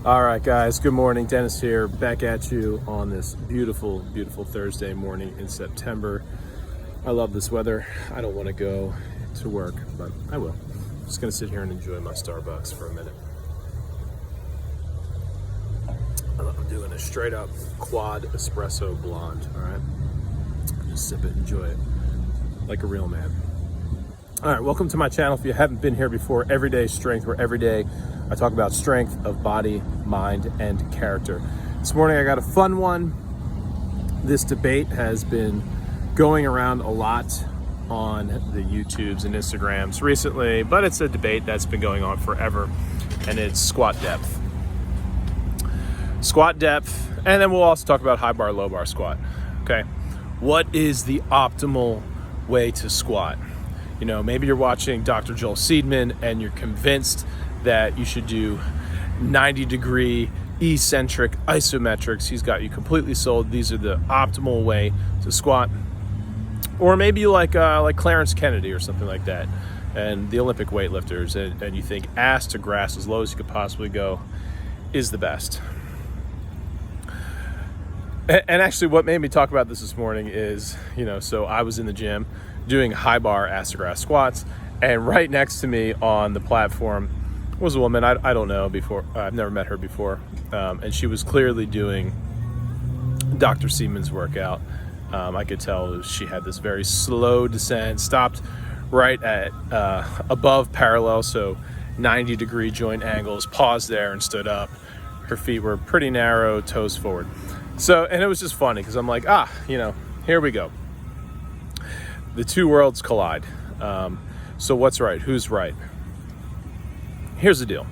All right, guys, good morning. Dennis here, back at you on this beautiful, beautiful Thursday morning in September. I love this weather. I don't want to go to work, but I will. I'm just going to sit here and enjoy my Starbucks for a minute. I'm doing a straight up quad espresso blonde, all right? Just sip it, enjoy it like a real man. All right, welcome to my channel. If you haven't been here before, Everyday Strength, where every day I talk about strength of body, mind, and character. This morning I got a fun one. This debate has been going around a lot on the YouTubes and Instagrams recently, but it's a debate that's been going on forever, and it's squat depth. Squat depth, and then we'll also talk about high bar, low bar squat, okay? What is the optimal way to squat? You know, maybe you're watching Dr. Joel Seedman and you're convinced that you should do 90-degree eccentric isometrics. He's got you completely sold. These are the optimal way to squat. Or maybe you like Clarence Kennedy or something like that, and the Olympic weightlifters, and you think ass to grass, as low as you could possibly go, is the best. And actually what made me talk about this morning is, so I was in the gym doing high bar ass to grass squats, and right next to me on the platform was a woman I don't know before. I've never met her before, and she was clearly doing Dr. Seedman's workout. I could tell she had this very slow descent, stopped right at above parallel, so 90-degree joint angles, paused there and stood up. Her feet were pretty narrow, toes forward. So, and it was just funny because I'm like, here we go. The two worlds collide. So what's right? Who's right? Here's the deal.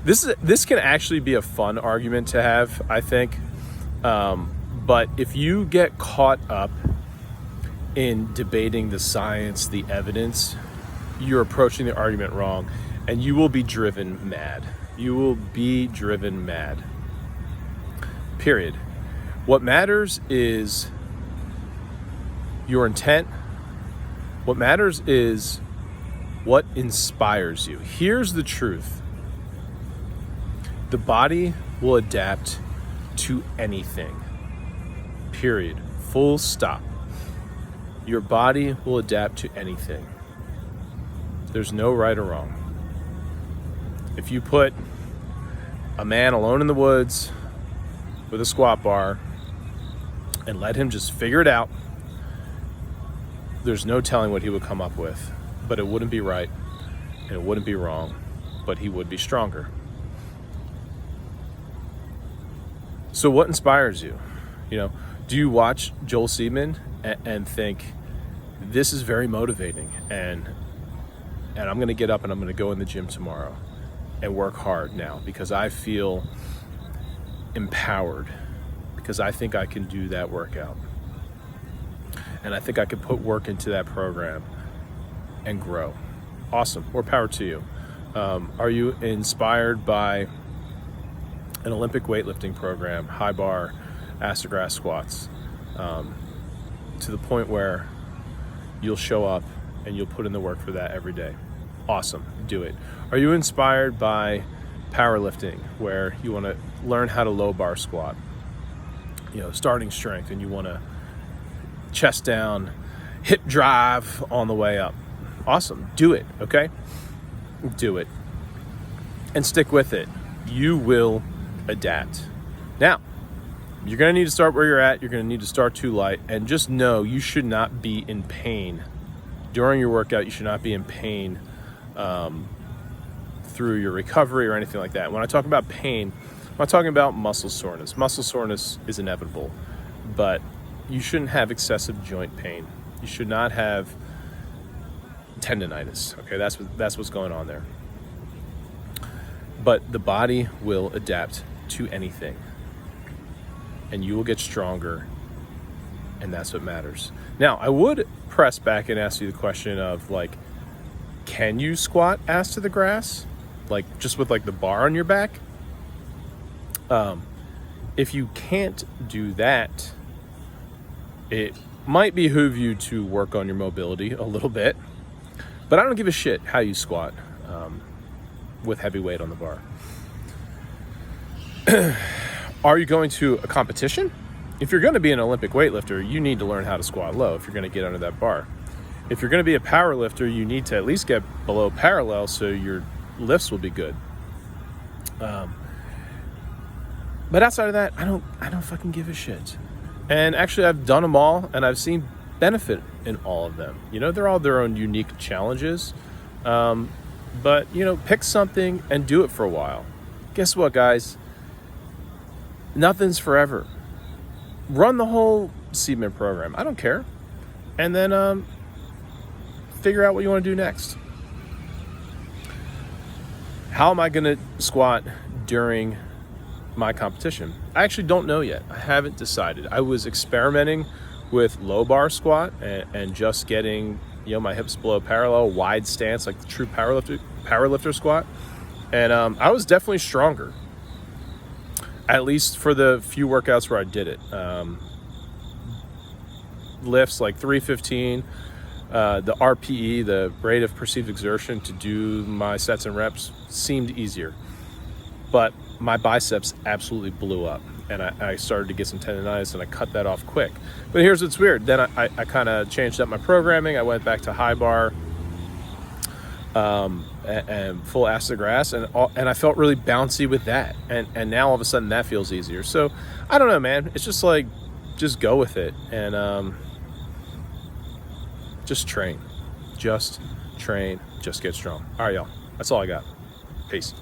This can actually be a fun argument to have, I think. But if you get caught up in debating the science, the evidence, you're approaching the argument wrong, and you will be driven mad. You will be driven mad. Period. What matters is your intent. What matters is what inspires you. Here's the truth. The body will adapt to anything. Period. Full stop. Your body will adapt to anything. There's no right or wrong. If you put a man alone in the woods with a squat bar and let him just figure it out, there's no telling what he would come up with. But it wouldn't be right and it wouldn't be wrong, but he would be stronger. So what inspires you? Do you watch Joel Seedman and think, this is very motivating, and I'm gonna get up and I'm gonna go in the gym tomorrow and work hard now because I feel empowered, because I think I can do that workout, and I think I can put work into that program and grow. Awesome. More power to you. Are you inspired by an Olympic weightlifting program, high bar, ass to grass squats, to the point where you'll show up and you'll put in the work for that every day? Awesome. Do it. Are you inspired by powerlifting, where you want to learn how to low bar squat, starting strength, and you want to chest down, hip drive on the way up? Awesome. Do it. Okay? Do it. And stick with it. You will adapt. Now, you're going to need to start where you're at. You're going to need to start too light, and just know you should not be in pain during your workout. You should not be in pain through your recovery or anything like that. When I talk about pain, I'm not talking about muscle soreness. Muscle soreness is inevitable, but you shouldn't have excessive joint pain. You should not have tendonitis. Okay, that's what's going on there. But the body will adapt to anything, and you will get stronger, and that's what matters. Now, I would press back and ask you the question of, can you squat ass to the grass? Just with the bar on your back? If you can't do that, it might behoove you to work on your mobility a little bit, but I don't give a shit how you squat with heavy weight on the bar. Are you going to a competition? If you're going to be an Olympic weightlifter, you need to learn how to squat low if you're going to get under that bar. If you're going to be a power lifter, you need to at least get below parallel so your lifts will be good. But outside of that, I don't fucking give a shit. And actually, I've done them all, and I've seen benefit in all of them. You know, they're all their own unique challenges. But, you know, pick something and do it for a while. Guess what, guys? Nothing's forever. Run the whole Seedman program. I don't care. And then figure out what you want to do next. How am I going to squat during my competition? I actually don't know yet. I haven't decided. I was experimenting with low bar squat and just getting, you know, my hips below parallel, wide stance, like the true powerlifter squat. And I was definitely stronger, at least for the few workouts where I did it. Lifts like 315, the RPE, the rate of perceived exertion to do my sets and reps seemed easier. But my biceps absolutely blew up, and I started to get some tendonitis, and I cut that off quick. But here's what's weird. Then I kind of changed up my programming. I went back to high bar and full acid grass, and I felt really bouncy with that. And now all of a sudden that feels easier. So I don't know, man. It's just like, just go with it, and just train. Just train. Just get strong. All right, y'all. That's all I got. Peace.